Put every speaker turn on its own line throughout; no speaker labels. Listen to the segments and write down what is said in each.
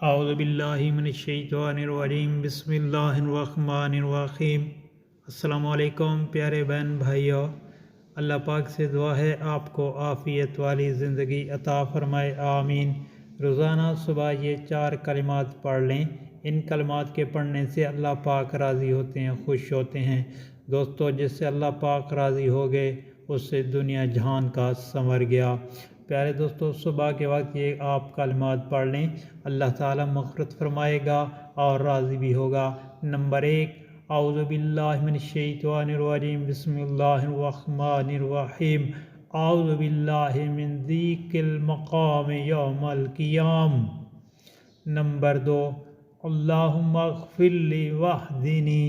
اعوذ باللہ من الشیطان الرجیم، بسم اللہ الرحمن الرحیم۔ السلام علیکم پیارے بہن بھائیو، اللہ پاک سے دعا ہے آپ کو عافیت والی زندگی عطا فرمائے، آمین۔ روزانہ صبح یہ 4 کلمات پڑھ لیں، ان کلمات کے پڑھنے سے اللہ پاک راضی ہوتے ہیں، خوش ہوتے ہیں۔ دوستو، جس سے اللہ پاک راضی ہو گئے اس سے دنیا جہان کا سنور گیا۔ پیارے دوستو، صبح کے وقت یہ آپ کلمات پڑھ لیں، اللہ تعالیٰ مغفرت فرمائے گا اور راضی بھی ہوگا۔ نمبر 1، اعوذ باللہ من الشیطان الرجیم، بسم اللہ الرحمن الرحیم۔ اعوذ باللہ من ضیق المقام یوم القیام۔ نمبر 2، اللہم اغفر لی واہدنی،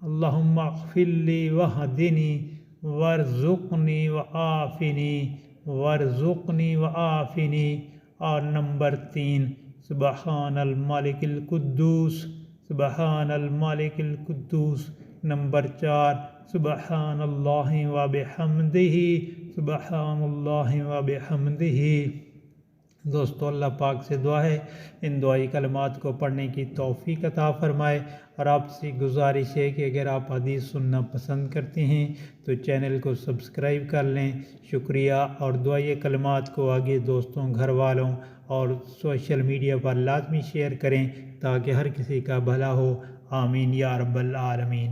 اللہم اغفر لی واہدنی وارزقنی وعافنی وارزقنی وعافنی۔ اور نمبر 3، سبحان الملک القدوس، سبحان الملک القدوس۔ نمبر 4، سبحان اللہ وبحمدہ، سبحان اللہ وبحمدہ۔ دوستو، اللہ پاک سے دعا ہے ان دعائی کلمات کو پڑھنے کی توفیق عطا فرمائے، اور آپ سے گزارش ہے کہ اگر آپ حدیث سننا پسند کرتے ہیں تو چینل کو سبسکرائب کر لیں۔ شکریہ، اور دعائی کلمات کو آگے دوستوں، گھر والوں اور سوشل میڈیا پر لازمی شیئر کریں تاکہ ہر کسی کا بھلا ہو، آمین یا رب العالمین۔